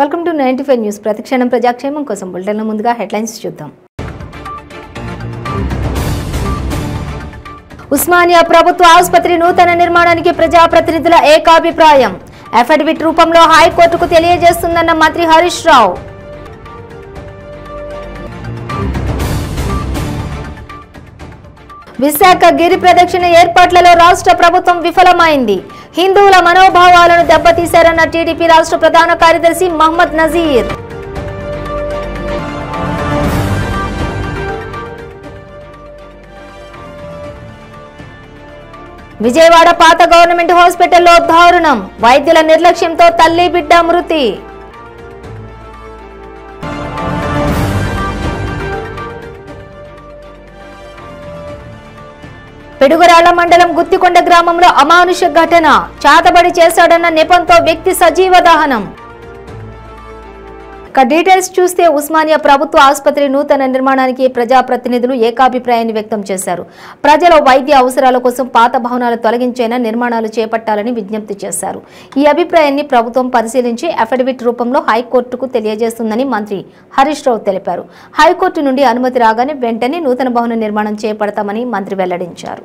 Welcome to 95 news. ప్రతిక్షణం ప్రజాక్షేమం కోసం బులెటిన్ల ముందుగా హెడ్లైన్స్ చూద్దాం. ఉస్మానియా ప్రభుత్వ ఆసుపత్రి నూతన నిర్మాణానికి ప్రజాప్రతినిధుల ఏకాభిప్రాయం. అఫిడవిట్ రూపంలో హైకోర్టుకు తెలియజేస్తుందన్న మంత్రి హరీష్ రావు. విశాఖ గిరి ప్రదక్షిణ ఏర్పాట్లలో రాష్ట్ర ప్రభుత్వం విఫలమైంది. హిందువుల మనోభావాలను దెబ్బతీశారన్న టీడీపీ రాష్ట్ర ప్రధాన కార్యదర్శి మహమ్మద్ నజీర్. విజయవాడ పాత గవర్నమెంట్ హాస్పిటల్లో దారుణం. వైద్యుల నిర్లక్ష్యంతో తల్లి బిడ్డ మృతి. పిడుగురాళ్ల మండలం గుత్తికొండ గ్రామంలో అమానుష ఘటన. చాతబడి చేశాడన్న నెపంతో వ్యక్తి సజీవ దహనం. డీటెయిల్స్ చూస్తే ఉస్మానియా ప్రభుత్వ ఆసుపత్రి నూతన నిర్మాణానికి ప్రజాప్రతినిధులు ఏకాభిప్రాయాన్ని వ్యక్తం చేశారు. ప్రజల వైద్య అవసరాల కోసం పాత భవనాలు తొలగించైనా నిర్మాణాలు చేపట్టాలని విజ్ఞప్తి చేశారు. ఈ అభిప్రాయాన్ని ప్రభుత్వం పరిశీలించి అఫిడవిట్ రూపంలో హైకోర్టుకు తెలియజేస్తుందని మంత్రి హరీష్ రావు తెలిపారు. హైకోర్టు నుండి అనుమతి రాగానే వెంటనే నూతన భవన నిర్మాణం చేపడతామని మంత్రి వెల్లడించారు.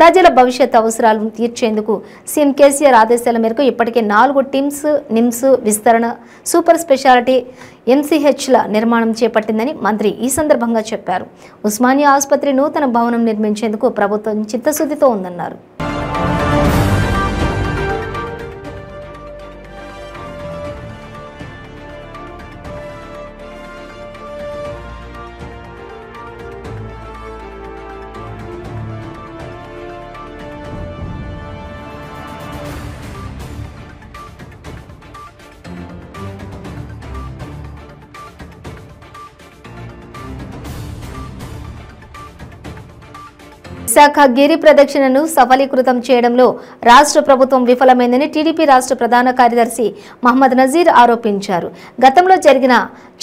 ప్రజల భవిష్యత్ అవసరాలను తీర్చేందుకు సీఎం కేసీఆర్ ఆదేశాల మేరకు ఇప్పటికే 4 టిమ్స్, నిమ్స్ విస్తరణ, సూపర్ స్పెషాలిటీ ఎంసీహెచ్ల నిర్మాణం చేపట్టిందని మంత్రి ఈ సందర్భంగా చెప్పారు. ఉస్మానియా ఆసుపత్రి నూతన భవనం నిర్మించేందుకు ప్రభుత్వం చిత్తశుద్ధితో ఉందన్నారు. విశాఖ గిరి ప్రదక్షిణను సఫలీకృతం చేయడంలో రాష్ట్ర ప్రభుత్వం విఫలమైందని టీడీపీ రాష్ట్ర ప్రధాన కార్యదర్శి మహమ్మద్ నజీర్ ఆరోపించారు. గతంలో జరిగిన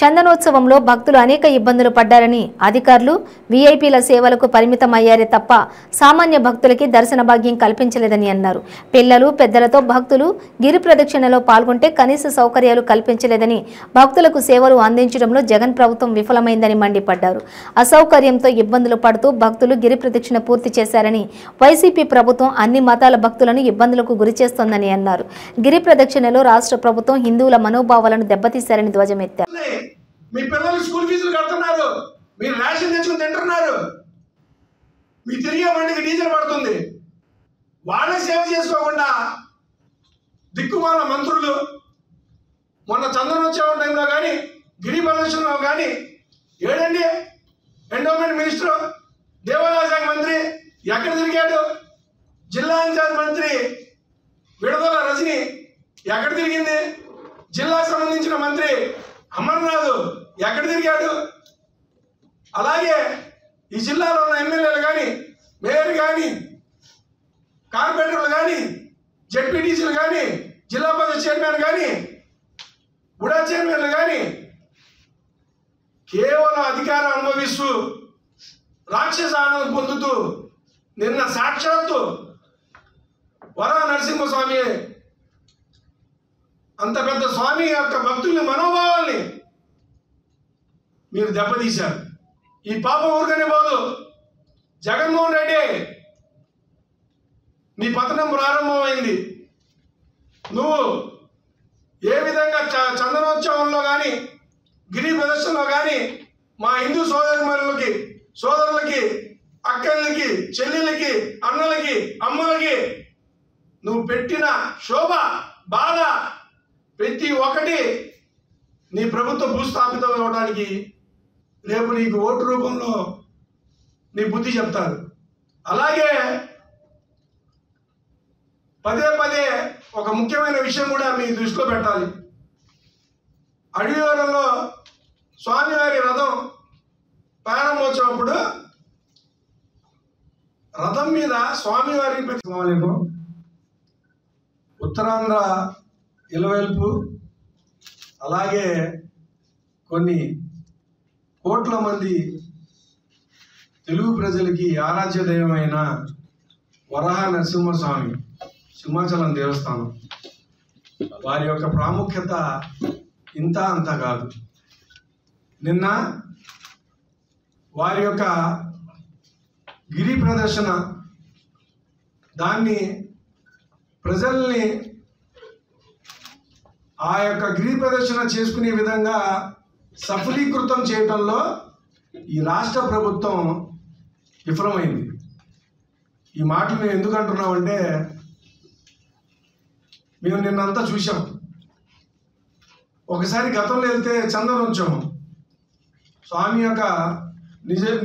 చందనోత్సవంలో భక్తులు అనేక ఇబ్బందులు పడ్డారని, అధికారులు వీఐపీల సేవలకు పరిమితమయ్యారే తప్ప సామాన్య భక్తులకి దర్శన భాగ్యం కల్పించలేదని అన్నారు. పిల్లలు, పెద్దలతో భక్తులు గిరి ప్రదక్షిణలో పాల్గొంటే కనీస సౌకర్యాలు కల్పించలేదని, భక్తులకు సేవలు అందించడంలో జగన్ ప్రభుత్వం విఫలమైందని మండిపడ్డారు. అసౌకర్యంతో ఇబ్బందులు పడుతూ భక్తులు గిరి ప్రదక్షిణ పూర్తి చేశారని, వైసీపీ ప్రభుత్వం అన్ని మతాల భక్తులను ఇబ్బందులకు గురిచేస్తోందని అన్నారు. గిరి ప్రదక్షిణలో రాష్ట్ర ప్రభుత్వం హిందువుల మనోభావాలను దెబ్బతీశారని ధ్వజమెత్తారు. మీ పిల్లలు స్కూల్ ఫీజులు కడుతున్నారు, మీరు రేషన్ తెచ్చుకుని తింటున్నారు, మీ తిరిగే బండికి డీజిల్ పడుతుంది. వాళ్ళే సేవ చేసుకోకుండా దిక్కుమాల మంత్రులు మొన్న చంద్రనోత్సవం టైంలో కానీ గిరి ప్రదర్శనలో కానీ ఏడండి ఎండోమెంట్ మినిస్టర్, దేవాదాయ శాఖ మంత్రి ఎక్కడ తిరిగాడు? జిల్లా ఇన్ఛార్జ్ మంత్రి విడుదల రజని ఎక్కడ తిరిగింది? జిల్లాకు సంబంధించిన మంత్రి అమర్నాథ్ ఎక్కడ తిరిగాడు? అలాగే ఈ జిల్లాలో ఉన్న ఎమ్మెల్యేలు కానీ, మేయర్ కానీ, కార్పొరేటర్లు కానీ, జెడ్పీటీసీలు కానీ, జిల్లా పరిషత్ చైర్మన్ కానీ, బుడా చైర్మన్లు కానీ కేవలం అధికారం అనుభవిస్తూ రాక్షస ఆనందం పొందుతూ నిన్న సాక్షాత్తు వరా నరసింహస్వామి అంత పెద్ద స్వామి యొక్క భక్తుల్ని మనోభావాల్ని మీరు దెబ్బతీశారు. ఈ పాపం ఊరికనే పోదు. జగన్మోహన్ రెడ్డి నీ పతనం ప్రారంభమైంది. నువ్వు ఏ విధంగా చందనోత్సవంలో కానీ గిరి ప్రదర్శనలో కానీ మా హిందూ సోదరులకి, అక్కలకి, చెల్లెలకి, అన్నలకి, అమ్మలకి నువ్వు పెట్టిన శోభ, బాధ ప్రతి ఒక్కటి నీ ప్రభుత్వం భూస్థాపితం అవ్వడానికి రేపు నీకు ఓటు రూపంలో నీ బుద్ధి చెప్తారు. అలాగే పదే పదే ఒక ముఖ్యమైన విషయం కూడా మీ దృష్టిలో పెట్టాలి. అడవివరంలో స్వామివారి రథం ప్రారంభోత్సవప్పుడు రథం మీద స్వామివారికి ఉత్తరాంధ్ర ఇలవెల్పు, అలాగే కొన్ని కోట్ల మంది తెలుగు ప్రజలకి ఆరాధ్య దైవమైన వరాహ నరసింహస్వామి సింహాచలం దేవస్థానం వారి యొక్క ప్రాముఖ్యత ఇంత అంత కాదు. నిన్న వారి యొక్క గిరి ప్రదర్శన దాన్ని ప్రజల్ని ఆ యొక్క గిరి ప్రదర్శన చేసుకునే విధంగా సఫలీకృతం చేయటంలో ఈ రాష్ట్ర ప్రభుత్వం విఫలమైంది. ఈ మాటలు మేము ఎందుకు అంటున్నామంటే మేము నిన్నంతా చూసాం. ఒకసారి గతంలో వెళ్తే చందనోత్సవం స్వామి యొక్క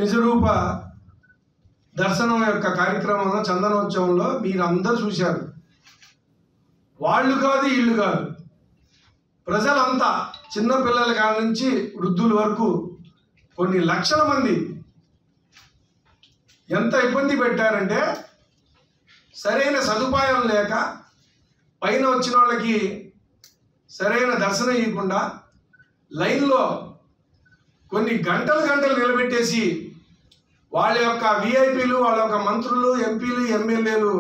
నిజరూప దర్శనం యొక్క కార్యక్రమంలో చందనోత్సవంలో మీరు అందరూ చూశారు. వాళ్ళు కాదు ఇళ్ళు కాదు, ప్రజలంతా చిన్నపిల్లల కాడ నుంచి వృద్ధుల వరకు కొన్ని లక్షల మంది ఎంత ఇబ్బంది పెట్టారంటే సరైన సదుపాయం లేక పైన వచ్చిన వాళ్ళకి సరైన దర్శనం ఇవ్వకుండా లైన్లో కొన్ని గంటలు నిలబెట్టేసి వాళ్ళ యొక్క విఐపీలు, వాళ్ళ యొక్క మంత్రులు, ఎంపీలు, ఎమ్మెల్యేలు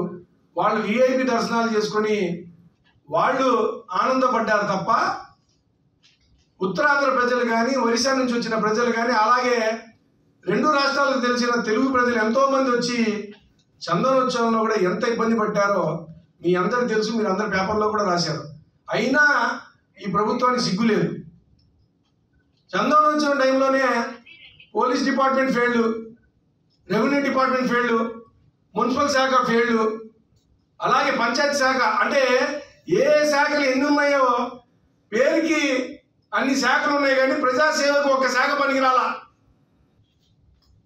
వాళ్ళు విఐపి దర్శనాలు చేసుకొని వాళ్ళు ఆనందపడ్డారు తప్ప ఉత్తరాంధ్ర ప్రజలు కానీ, ఒరిస్సా నుంచి వచ్చిన ప్రజలు కానీ, అలాగే రెండు రాష్ట్రాలకు తెలిసిన తెలుగు ప్రజలు ఎంతోమంది వచ్చి చందనోత్సవంలో కూడా ఎంత ఇబ్బంది పడ్డారో మీ అందరికి తెలుసు. మీరు అందరు పేపర్లో కూడా రాశారు. అయినా ఈ ప్రభుత్వానికి సిగ్గు లేదు. చందనోత్సవం టైంలోనే police department failed, revenue department failed, municipal శాఖ ఫెయిల్డ్, అలాగే పంచాయతీ శాఖ. అంటే ఏ శాఖలు ఎన్ని ఉన్నాయో పేరుకి అన్ని శాఖలు ఉన్నాయి, కానీ ప్రజాసేవకు ఒక శాఖ పనికిరాలా,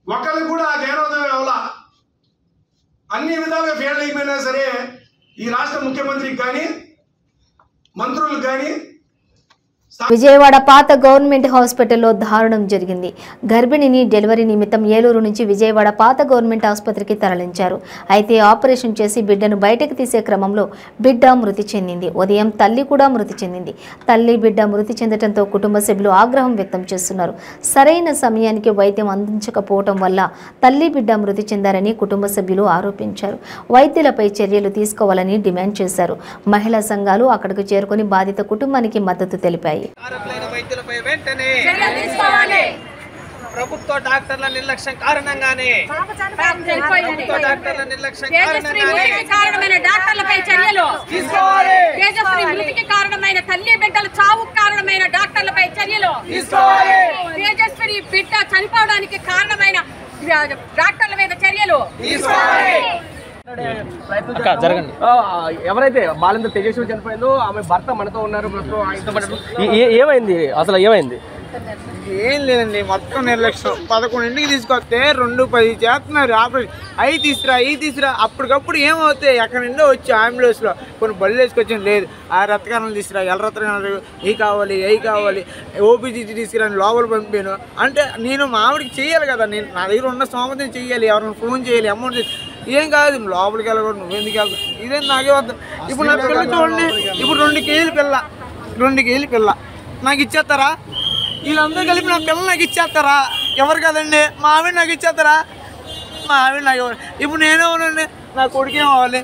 ఒకళ్ళు కూడా జ్ఞానోదయం అవలా. అన్ని విధాలుగా ఫెయిల్ అయిపోయినా సరే ఈ రాష్ట్ర ముఖ్యమంత్రికి కానీ మంత్రులకు కానీ. విజయవాడ పాత గవర్నమెంట్ హాస్పిటల్లో దారుణం జరిగింది. గర్భిణిని డెలివరీ నిమిత్తం ఏలూరు నుంచి విజయవాడ పాత గవర్నమెంట్ ఆసుపత్రికి తరలించారు. అయితే ఆపరేషన్ చేసి బిడ్డను బయటకు తీసే క్రమంలో బిడ్డ మృతి చెందింది. ఉదయం తల్లి కూడా మృతి చెందింది. తల్లి బిడ్డ మృతి చెందడంతో కుటుంబ సభ్యులు ఆగ్రహం వ్యక్తం చేస్తున్నారు. సరైన సమయానికి వైద్యం అందించకపోవడం వల్ల తల్లి బిడ్డ మృతి చెందారని కుటుంబ సభ్యులు ఆరోపించారు. వైద్యులపై చర్యలు తీసుకోవాలని డిమాండ్ చేశారు. మహిళా సంఘాలు అక్కడికి చేరుకుని బాధిత కుటుంబానికి మద్దతు తెలిపాయి. వైద్యులపై వెంటనే ప్రభుత్వ డాక్టర్ల నిర్లక్ష్యం కారణంగానే డాక్టర్లపై చర్యలు తీసుకోవాలి. తేజస్వి మృతికి కారణమైన తల్లి బిడ్డల చావుకు కారణమైన డాక్టర్లపై చర్యలు తీసుకోవాలి. తేజస్వి బిడ్డ చనిపోవడానికి కారణమైన డాక్టర్ల మీద చర్యలు తీసుకోవాలి. ఎవరైతే బాలింత తేజస్వి చనిపోయిందో ఆమె భర్త మనతో ఉన్నారు. ఏమైంది అసలు? ఏమైంది? ఏం లేదండి, మొత్తం నిర్లక్ష్యం. 11ంటికి తీసుకొస్తే 2:10 చేస్తున్నారు ఆపరేషన్. అవి తీసుకురా అప్పటికప్పుడు ఏమవుతాయి? ఎక్కడి నుండో వచ్చి అంబులెన్స్లో కొన్ని బళ్ళు వేసుకొచ్చాను. లేదు, ఆ రక్తకణాలు తీసుకురా, ఎల్ల రక్తకణాలు అవి కావాలి ఓపీజీ తీసుకురా లోపల పంపాను. అంటే నేను మా ఆవిడకి చెయ్యాలి కదా, నేను నా దగ్గర ఉన్న స్తోమతని చెయ్యాలి, ఎవరైనా ఫోన్ చేయాలి, అమౌంట్ ఏం కాదు. లోపలికి వెళ్ళకూడదు, నువ్వెందుకు వెళ్తావు? ఇదేం నాకే వద్దాం. ఇప్పుడు నా పిల్ల చూడండి, ఇప్పుడు 2 కేజీల పిల్ల నాకు ఇచ్చేస్తారా? వీళ్ళందరూ కలిపి నా పిల్లలు నాకు ఇచ్చేస్తారా? ఎవరు కదండి, మా ఆవిడ నాకు ఇచ్చేస్తారా? మా ఆవిడ నాకు ఇవ్వాలి. ఇప్పుడు నేనేమోనండి, నా కొడుకేం అవ్వాలి?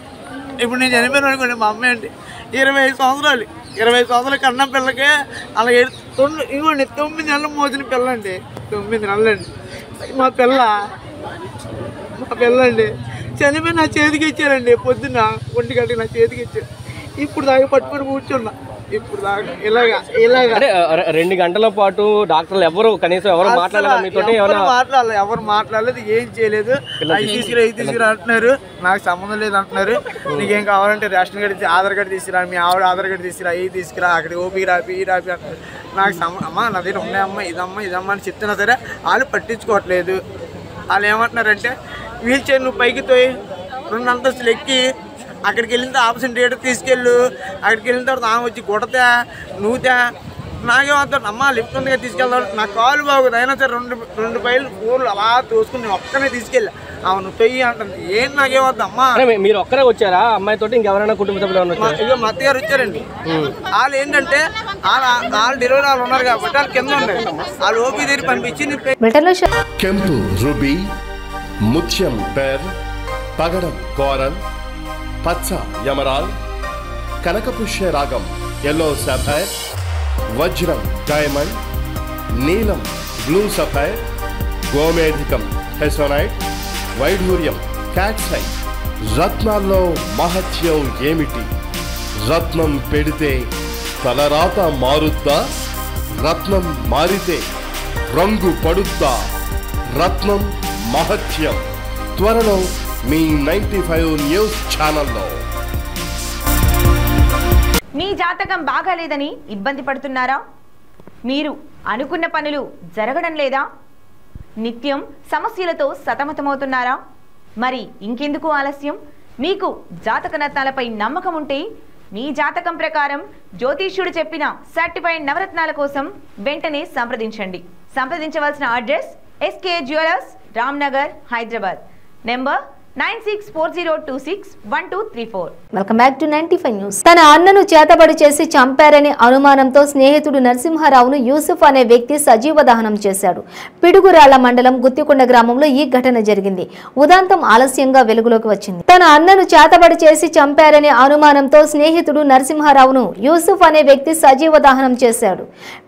ఇప్పుడు నేను చనిపోయాను అనుకోండి, మా అమ్మ ఏంటి 25 సంవత్సరాలు కన్నా పిల్లకే అలాగే ఇవ్వండి. 9 నెలలు మోసిన పిల్ల అండి, 9 నెలలండి మా పిల్లండి. చనిపోయి నా చేతికి ఇచ్చారండి. పొద్దున్న 1 గంటకి నా చేతికి ఇచ్చారు. ఇప్పుడు దాకా పట్టుకొని కూర్చున్నా. ఇప్పుడు దాకా ఇలాగా 2 గంటల పాటు డాక్టర్లు ఎవరు మాట్లాడలేదు, ఏం చేయలేదు. అవి తీసుకురా అంటున్నారు, నాకు సంబంధం లేదు అంటున్నారు. నీకేం కావాలంటే రేషన్ కార్డు, ఆధార్ కార్డు తీసుకురా, మీ ఆవిడ ఆధార్ కార్డు తీసుకురా, ఇవి తీసుకురా, అక్కడ ఓపీ రాపి అంటున్నారు. నాకు అమ్మ నా దగ్గర ఉన్నాయమ్మా, ఇదమ్మా అని చెప్తున్నా సరే వాళ్ళు పట్టించుకోవట్లేదు. వాళ్ళు ఏమంటున్నారంటే వీల్ చైర్ నువ్వు పైకి తోయి 2 అంతస్తులు ఎక్కి అక్కడికి వెళ్ళిన ఆపరేషన్ థియేటర్ తీసుకెళ్ళు, అక్కడికి వెళ్ళిన తర్వాత ఆమె వచ్చి కొడతా నువ్వుతా. నాకేమవుతాడు? అమ్మ లిఫ్ట్ ఉందిగా తీసుకెళ్తాడు. నా కాలు బాగుంది, అయినా సరే 2 పైలు 4 అలా తోసుకుని ఒక్కనే తీసుకెళ్ళా. నువ్వు తొయ్యి అంటుంది. ఏం నాకేమవుతుంది? అమ్మా మీరు ఒక్కరే వచ్చారా అమ్మాయితో? ఇంకెవరైనా కుటుంబ సభ్యులు? ఇక మా అత్తగారు వచ్చారండి. వాళ్ళు ఏంటంటే వాళ్ళు డెలివరీ వాళ్ళు ఉన్నారు కాబట్టి వాళ్ళు కింద ఉన్నారు. వాళ్ళు ఓపీ దగ్గర పంపించి ಕೆಂಪು ರೂಬಿ, ಮುತ್ಯಂ ಪೇರ್, పగడం కోరల్, పచ్చ యమరాల్, కనకపుష్య రాగం, ఎల్లో సఫైర్, వజ్రం డైమండ్, నీలం బ్లూ సఫైర్, గోమేధికం హెసోనైట్, వైఢూర్యం క్యాట్సైట్. రత్నాల్లో మహత్యం ఏమిటి? రత్నం పెడితే తలరాత మారుద్దా? రత్నం మారితే రంగు పడుద్దా? రత్నం మహత్యం త్వరలో మీ 95 న్యూస్ ఛానల్లో. మీ జాతకం బాగాలేదని ఇబ్బంది పడుతున్నారా? మీరు అనుకున్న పనులు జరగడం లేదా? నిత్యం సమస్యలతో సతమతమవుతున్నారా? మరి ఇంకెందుకు ఆలస్యం? మీకు జాతక రత్నాలపై నమ్మకం ఉంటే మీ జాతకం ప్రకారం జ్యోతిష్యుడు చెప్పిన సర్టిఫైడ్ నవరత్నాల కోసం వెంటనే సంప్రదించండి. సంప్రదించవలసిన address SK jewellers, Ramnagar, Hyderabad. Number 9640261234. Welcome back to 95 news. తన అన్నను చేతబడి చేసి చంపారనే అనుమానంతో స్నేహితుడు నరసింహారావును యూసుఫ్ అనే వ్యక్తి సజీవ దహనం చేశాడు. పిడుగురాళ్ల మండలం గుత్తికొండ గ్రామంలో ఈ ఘటన జరిగింది. ఉదాంతం ఆలస్యంగా వెలుగులోకి వచ్చింది. తన అన్నను చేతబడి చేసి చంపారనే అనుమానంతో స్నేహితుడు నరసింహారావును యూసుఫ్ అనే వ్యక్తి సజీవ దహనం చేశాడు.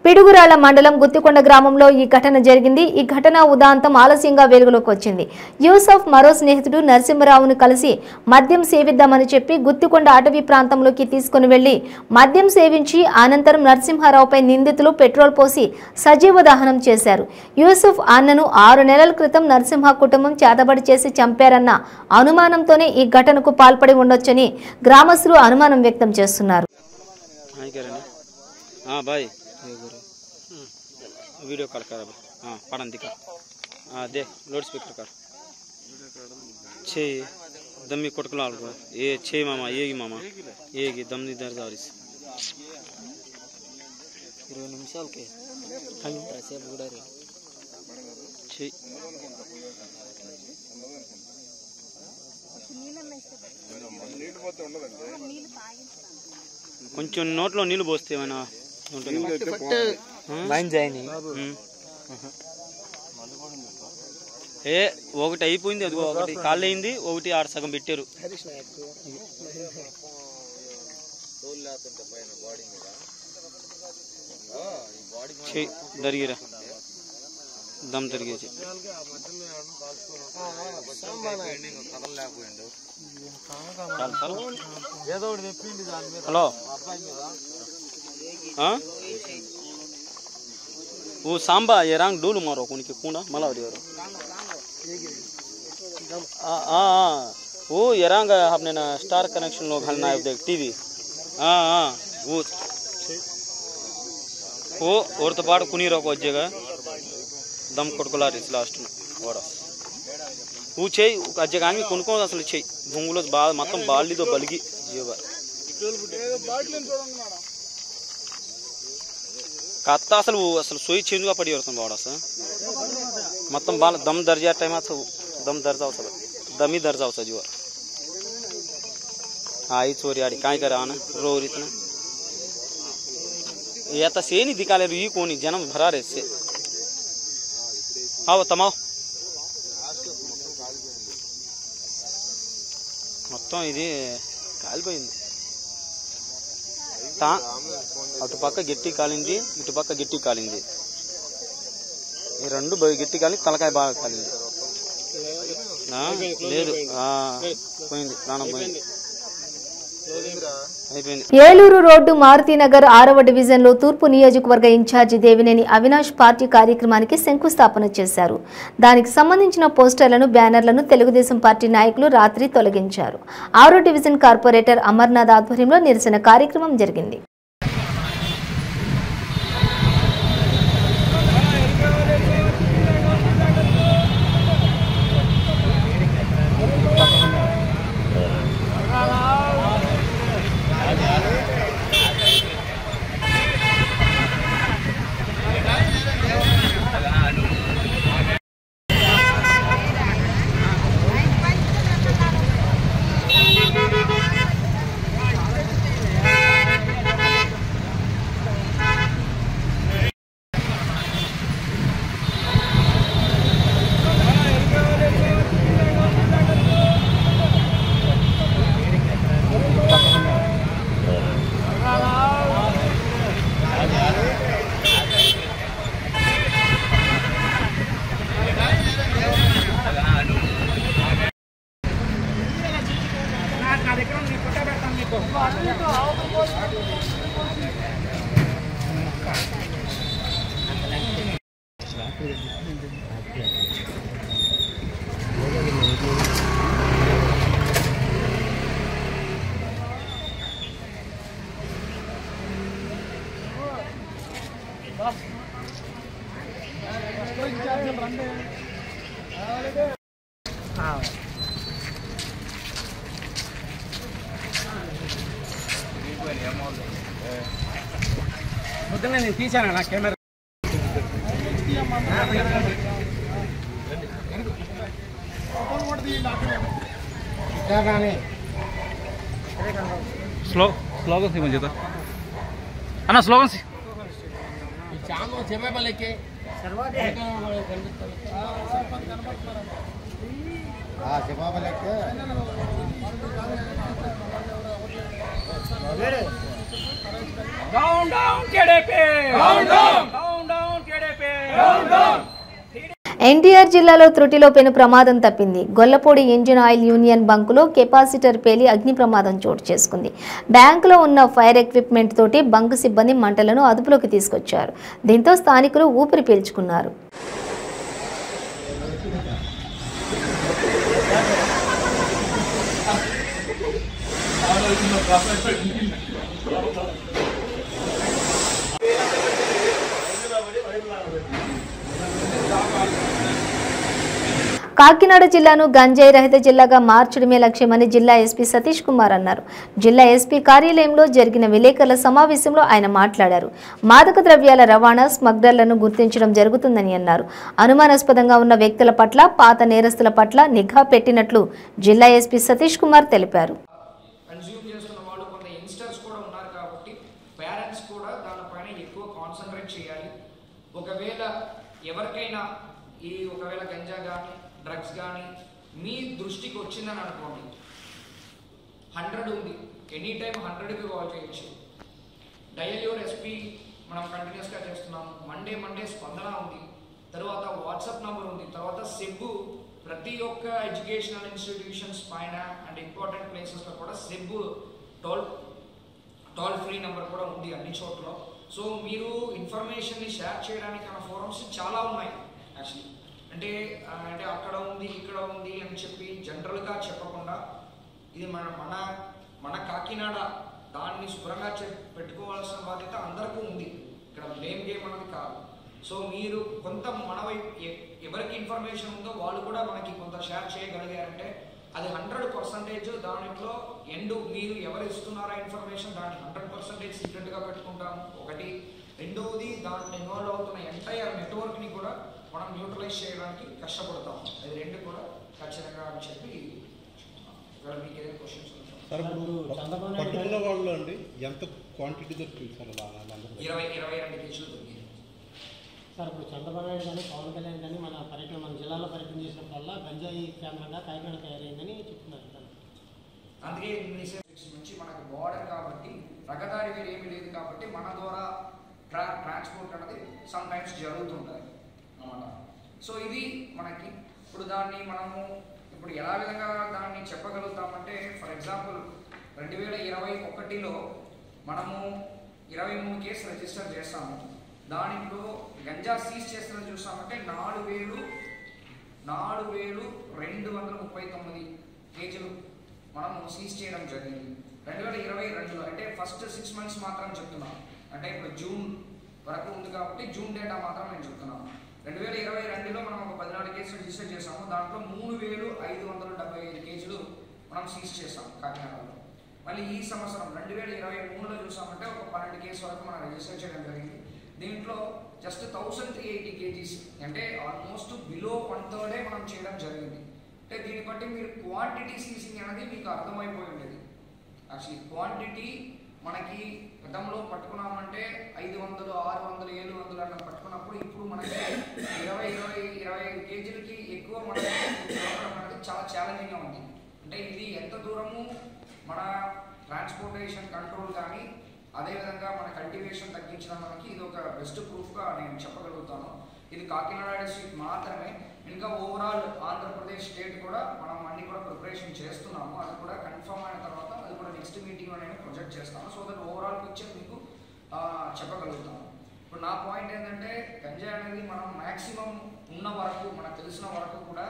పిడుగురాళ్ల మండలం గుత్తికొండ గ్రామంలో ఈ ఘటన జరిగింది. ఈ ఘటన ఉదాంతం ఆలస్యంగా వెలుగులోకి వచ్చింది. యూసుఫ్ మరో స్నేహితుడు నరసింహరావును కలిసి మద్యం సేవిద్దామని చెప్పి గుత్తికొండ అటవీ ప్రాంతంలోకి తీసుకుని వెళ్లి మద్యం సేవించి అనంతరం నరసింహారావుపై నిందితులు పెట్రోల్ పోసి సజీవ దహనం చేశారు. యూసుఫ్ అన్నను 6 నెలల క్రితం నరసింహ కుటుంబం చేతబడి చేసి చంపారన్న అనుమానంతోనే ఈ ఘటనకు పాల్పడి ఉండొచ్చని గ్రామస్తులు అనుమానం వ్యక్తం చేస్తున్నారు. वीडियो कॉल कर पढ़न दिखा दे लाउड स्पीकर कर छे दमी कोटकला ये छे मामा ये दम नी दर्द आ रही 20 निमिषाल के ऐसे बुड़ा रे छे కొంచెం నోట్లో నీళ్లు పోస్తే ఏమైనా ఉంటుంది ఏ ఒకటి అయిపోయింది, అది ఒకటి కాళ్ళు అయింది, ఒకటి ఆడ సగం పెట్టారు. దరిగిరా దమ్ దరిగేసి హలో वो सांबा ये रंग डोलू मारो उनके कूड़ा मला वो ये रंग आपने ना स्टार कनेक्शन लोग हलना है देख टीवी वो और तो पाड़ कुनी रखो जगह दम कोटकोला रिस लास्ट और वो छे जगह में कुनको असल छे भूंगुलोस बाल मतम बाली तो बलगी जीवा कत्ता असल वो असल सोई चेंज पड़ी और बाड़ा सा मतम बाल दम दर्जा टाइम दम दर्जा होता दमी दर्जा होता जो आई चोरी आड़ी काय करे आना रो इतना या तो से नहीं दिखा ले रही कोनी जन्म भरा रे से आओ तमाओ మొత్తం ఇది కాలిపోయింది. అటు పక్క గట్టి కాలింది, ఇటు పక్క గట్టి కాలింది. ఈ రెండు గట్టి కాలి తలకాయ బాగా కాలింది. లేదు పోయింది, ప్రాణం పోయింది. ఏలూరు రోడ్డు మారుతినగర్ 6వ డివిజన్లో తూర్పు నియోజకవర్గ ఇన్ఛార్జి దేవినేని అవినాష్ పార్టీ కార్యక్రమానికి శంకుస్థాపన చేశారు. దానికి సంబంధించిన పోస్టర్లను, బ్యానర్లను తెలుగుదేశం పార్టీ నాయకులు రాత్రి తొలగించారు. 6వ డివిజన్ కార్పొరేటర్ అమర్నాథ్ ఆధ్వర్యంలో నిరసన కార్యక్రమం జరిగింది. పొద్దున్న నేను తీసాను నా కెమెరా. స్లోగన్ సి మంచిదా అన్న స్లోగన్ సి down down KDP down down down KDP down down. NTR జిల్లాలో త్రుటిలో పెను ప్రమాదం తప్పింది. గొల్లపూడి ఇంజిన్ ఆయిల్ యూనియన్ బంకులో కెపాసిటర్ పేలి అగ్ని ప్రమాదం చోటు చేసుకుంది. బ్యాంకులో ఉన్న ఫైర్ ఎక్విప్మెంట్ తోటి బంకు సిబ్బంది మంటలను అదుపులోకి తీసుకొచ్చారు. దీంతో స్థానికులు ఊపిరి పీల్చుకున్నారు. కాకినాడ జిల్లాను గంజాయి రహిత జిల్లాగా మార్చడమే లక్ష్యమని జిల్లా ఎస్పీ సతీష్ కుమార్ అన్నారు. జిల్లా ఎస్పీ కార్యాలయంలో జరిగిన విలేకరుల సమావేశంలో ఆయన మాట్లాడారు. మాదక ద్రవ్యాల రవాణా, స్మగ్లర్లను గుర్తించడం జరుగుతుందని అన్నారు. అనుమానాస్పదంగా ఉన్న వ్యక్తుల పట్ల, పాత నేరస్తుల పట్ల నిఘా పెట్టినట్లు జిల్లా ఎస్పీ సతీష్ కుమార్ తెలిపారు. ఒకవేళ గంజా కానీ డ్రగ్స్ కానీ మీ దృష్టికి వచ్చిందని అనుకోండి, 100 ఉంది, ఎనీ టైం 100కి కాల్ చేయొచ్చు. డయల్ యువర్ ఎస్పీ మనం కంటిన్యూస్గా చేస్తున్నాం. మండే స్పందన ఉంది, తర్వాత వాట్సాప్ నెంబర్ ఉంది, తర్వాత సెబ్బు ప్రతి ఒక్క ఎడ్యుకేషనల్ ఇన్స్టిట్యూషన్స్ పైన అండ్ ఇంపార్టెంట్ ప్లేసెస్లో కూడా సెబ్బు టోల్ ఫ్రీ నెంబర్ కూడా ఉంది అన్ని చోట్ల. సో మీరు ఇన్ఫర్మేషన్ని షేర్ చేయడానికి ఫోరమ్స్ చాలా ఉన్నాయి యాక్చువల్లీ. అంటే అక్కడ ఉంది, ఇక్కడ ఉంది అని చెప్పి జనరల్గా చెప్పకుండా ఇది మన కాకినాడ, దాన్ని శుభ్రంగా పెట్టుకోవాల్సిన బాధ్యత అందరికీ ఉంది. ఇక్కడ బ్లేమ్ గేమ్ అనేది కాదు. సో మీరు కొంత మన వైపు ఎవరికి ఇన్ఫర్మేషన్ ఉందో వాళ్ళు కూడా మనకి కొంత షేర్ చేయగలిగారంటే అది 100% దాంట్లో మీరు ఎవరు ఇస్తున్నారా ఇన్ఫర్మేషన్ దాన్ని 100% సీక్రెట్గా పెట్టుకుంటాము ఒకటి. రెండవది దాంట్లో ఇన్వాల్వ్ అవుతున్న ఎంటైర్ నెట్వర్క్ని కూడా మనం న్యూట్రలైజ్ చేయడానికి కష్టపడతాం. అది రెండు కూడా ఖచ్చితంగా అని చెప్పి ఇక్కడ మీకు ఏదైనా క్వశ్చన్స్ సార్, ఇప్పుడు పట్టుకున్న వాళ్ళు అండి ఎంత క్వాంటిటీ దొరికింది సార్? 22 కేజీలు దొరికింది సార్. ఇప్పుడు చంద్రబాబు నాయుడు కానీ పవన్ కళ్యాణ్ కానీ మన జిల్లాలో పర్యటన చేసినప్పుడల్లా గంజాయి కేంద్రంగా కాకినాడ తయారైందని చెప్తున్నారు సార్. అందుకే 6 నుంచి మనకు బార్డర్ కాబట్టి రహదారి వేరు ఏమీ లేదు కాబట్టి మన ద్వారా ట్రాన్స్పోర్ట్ అనేది సమ్ టైమ్స్ జరుగుతుంటుంది అన్నమాట. సో ఇది మనకి ఇప్పుడు దాన్ని మనము ఇప్పుడు ఎలా విధంగా దాన్ని చెప్పగలుగుతామంటే, ఫర్ ఎగ్జాంపుల్ 2021లో మనము 23 కేసులు రిజిస్టర్ చేస్తాము. దాంట్లో గంజా సీజ్ చేస్తున్నది చూస్తామంటే 4,239 కేజీలు మనము సీజ్ చేయడం జరిగింది 2022లో. అంటే ఫస్ట్ 6 months మాత్రం చెప్తున్నాం, అంటే ఇప్పుడు జూన్ వరకు ఉంది కాబట్టి జూన్ డేటా మాత్రం నేను చెప్తున్నాను. 2022లో మనం ఒక 14 కేసులు రిజిస్టర్ చేసాము. దాంట్లో 3,575 కేజీలు మనం సీజ్ చేసాం కాకినాడలో. మళ్ళీ ఈ సంవత్సరం 2023లో చూసామంటే ఒక 12 కేసుల వరకు మనం రిజిస్టర్ చేయడం జరిగింది. దీంట్లో జస్ట్ 1,380 కేజీస్, అంటే ఆల్మోస్ట్ బిలో 1/3 మనం చేయడం జరిగింది. అంటే దీన్ని బట్టి మీరు క్వాంటిటీ సీజింగ్ అనేది మీకు అర్థమైపోయి ఉండేది. యాక్చువల్లీ క్వాంటిటీ మనకి గతంలో పట్టుకున్నామంటే 500, 600, 700 అట్లా పట్టుకున్నప్పుడు ఇప్పుడు మనకి 20-25 కేజీలకి ఎక్కువ మనకి అనేది చాలా ఛాలెంజింగ్గా ఉంది. అంటే ఇది ఎంత దూరము మన ట్రాన్స్పోర్టేషన్ కంట్రోల్ కానీ అదేవిధంగా మన కల్టివేషన్ తగ్గించడం మనకి ఇది ఒక బెస్ట్ ప్రూఫ్గా నేను చెప్పగలుగుతాను. ఇది కాకినాడ డిస్ట్రిక్ట్ మాత్రమే, ఇంకా ఓవరాల్ ఆంధ్రప్రదేశ్ స్టేట్ కూడా మనం అన్ని కూడా ప్రిపరేషన్ చేస్తున్నాము. అది కూడా కన్ఫర్మ్ అయిన తర్వాత అది కూడా నెక్స్ట్ మీటింగ్లో నేను ప్రొజెక్ట్ చేస్తాను. సో దట్ ఓవరాల్ పిక్చర్ మీకు చెప్పగలుగుతాను. ఇప్పుడు నా పాయింట్ ఏంటంటే గంజాయి అనేది మనం మ్యాక్సిమం ఉన్న వరకు మనకు తెలిసిన వరకు కూడా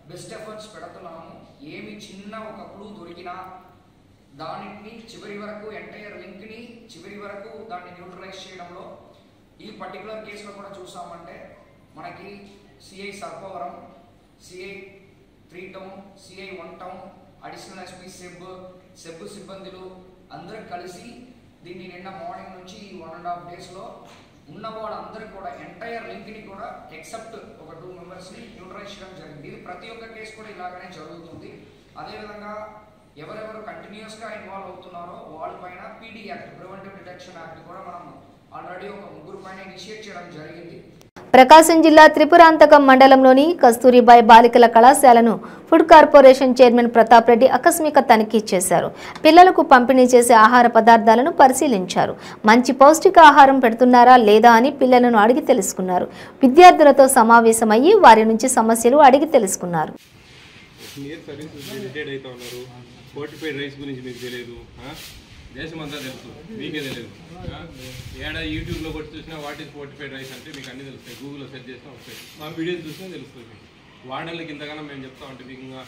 బెస్ట్ ఎఫర్ట్స్ పెడుతున్నాము. ఏమి చిన్న ఒక క్లూ దొరికినా దానిని చివరి వరకు ఎంటైర్ లింక్ని చివరి వరకు దాన్ని న్యూట్రలైజ్ చేయడంలో ఈ పర్టికులర్ కేసులో కూడా చూసామంటే మనకి CI Sarpavaram, CI 3 town, CI 1 town, additional SP SEB సిబ్బందులు అందరూ కలిసి దీన్ని నిన్న మార్నింగ్ నుంచి 1.5 డేస్లో ఉన్న వాళ్ళందరూ కూడా ఎంటైర్ లింక్ని కూడా ఎక్సెప్ట్ ఒక 2 మెంబర్స్ని న్యూట్రలైజ్ చేయడం జరిగింది. ఇది ప్రతి ఒక్క కేసు కూడా ఇలాగనే జరుగుతుంది. అదేవిధంగా ఎవరెవరు కంటిన్యూస్గా ఇన్వాల్వ్ అవుతున్నారో వాళ్ళపైన PD act, preventive detection act కూడా మనం ఆల్రెడీ ఒక 3 పైన ఇనిషియేట్ చేయడం జరిగింది. ప్రకాశం జిల్లా త్రిపురాంతకం మండలంలోని కస్తూరిబాయి బాలికల కళాశాలను food corporation chairman Pratap Reddy ఆకస్మిక తనిఖీ చేశారు. పిల్లలకు పంపిణీ చేసే ఆహార పదార్థాలను పరిశీలించారు. మంచి పౌష్టిక ఆహారం పెడుతున్నారా లేదా అని పిల్లలను అడిగి తెలుసుకున్నారు. విద్యార్థులతో సమావేశమయ్యి వారి నుంచి సమస్యలు అడిగి తెలుసుకున్నారు. దేశమంతా తెలుసు, మీకే తెలియదు. ఏడా యూట్యూబ్లో కొట్టి చూసినా వాట్ ఈస్ ఫోర్టిఫైడ్ రైస్ అంటే మీకు అన్నీ తెలుస్తాయి. గూగుల్లో సెర్చ్ చేసినా వస్తాయి. మా వీడియోస్ చూసినా తెలుస్తుంది. వాడళ్ళకి ఇంతగానో మేము చెప్తా ఉంటే మీకు ఇంకా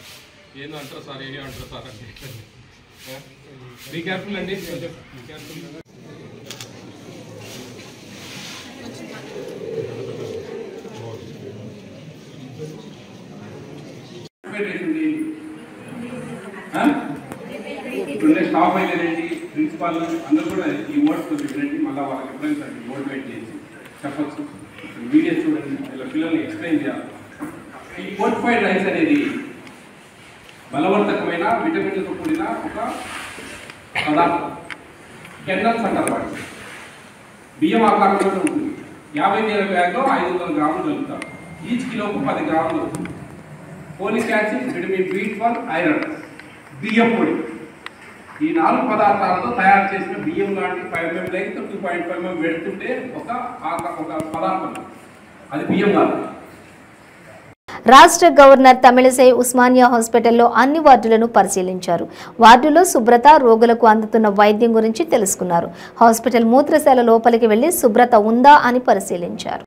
ఏందో అంటారు సార్, ఏమో అంటారు సార్ అంటే బీ కేర్ఫుల్ అండి. ఇప్పుడున్న స్టాఫ్ అయినారండి, ప్రిన్సిపాల్ అందరూ కూడా ఈ వర్డ్స్ వినండి, మళ్ళీ వాళ్ళకి ఎప్పుడైనా మోటివేట్ చేసి చెప్పచ్చు. వీడియోస్ చూడండి, ఇలా పిల్లల్ని ఎక్స్ప్లెయిన్ చేయాలి. ఈ ఫోర్టిఫైడ్ రైస్ అనేది బలవర్ధకమైన విటమిన్లతో కూడిన ఒక పదార్థం. కెన్నల్స్ అంటారు వాటి. బియ్యం ఆకారంలో ఉంటుంది. 50 కిలోల బ్యాగ్లో 500 గ్రాములు కలుపుతారు. ఈచ్ కిలోకు 10 గ్రాములు folic acid, vitamin B12, iron, బియ్యం పొడి. ఈ 4 పదార్థాలతో తయారు చేసిన బియ్యం లాంటి 5 mm లైన్తో 2.5 mm పెడుతుంటే ఒక పదార్థం, అది బియ్యం కాదు. రాష్ట్ర గవర్నర్ తమిళసై ఉస్మానియా హాస్పిటల్లో అన్ని వార్డులను పరిశీలించారు. వార్డులో శుభ్రత, రోగులకు అందుతున్న వైద్యం గురించి తెలుసుకున్నారు. హాస్పిటల్ మూత్రశాల లోపలికి వెళ్లి శుభ్రత ఉందా అని పరిశీలించారు.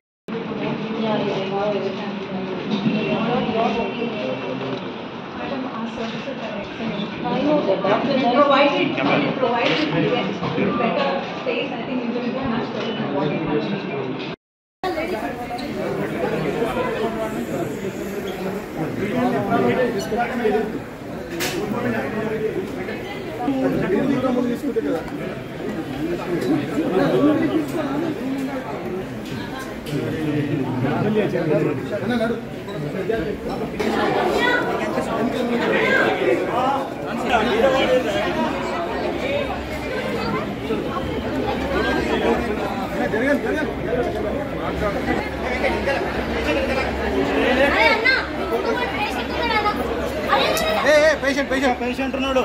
పేషెంట్ ఉన్నాడు.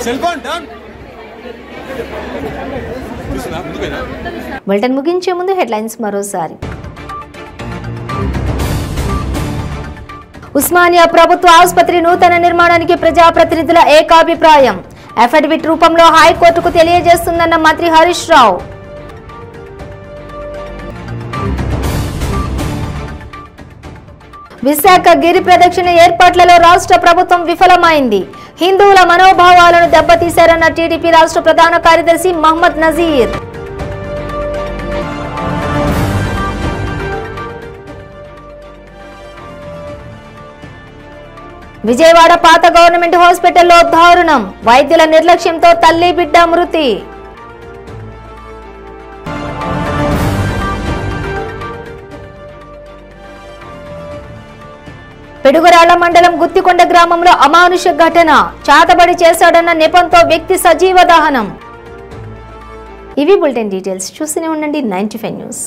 Cell phone down. బులెటిన్ ముగించే ముందు హెడ్లైన్స్ మరోసారి. ఉస్మానియా ప్రభుత్వ ఆసుపత్రి నూతన నిర్మాణానికి ప్రజాప్రతినిధుల ఏకాభిప్రాయం. అఫిడవిట్ రూపంలో హైకోర్టుకు తెలియజేస్తుందన్న మంత్రి హరీష్ రావు. విశాఖ గిరి ప్రదక్షిణ ఏర్పాట్లలో రాష్ట్ర ప్రభుత్వం విఫలమైంది. హిందువుల మనోభావాలను దెబ్బతీశారన్న టీడీపీ రాష్ట్ర ప్రధాన కార్యదర్శి మహమ్మద్ నజీర్. విజయవాడ పాత గవర్నమెంట్ హాస్పిటల్లో దారుణం. వైద్యుల నిర్లక్ష్యంతో తల్లి బిడ్డ మృతి. పిడుగురాళ్ల మండలం గుత్తికొండ గ్రామంలో అమానుష ఘటన. చాతబడి చేశాడన్న నెపంతో వ్యక్తి సజీవ దహనం. ఇవి బులెటిన్ డీటెయిల్స్. చూస్తూనే ఉండండి 95 న్యూస్.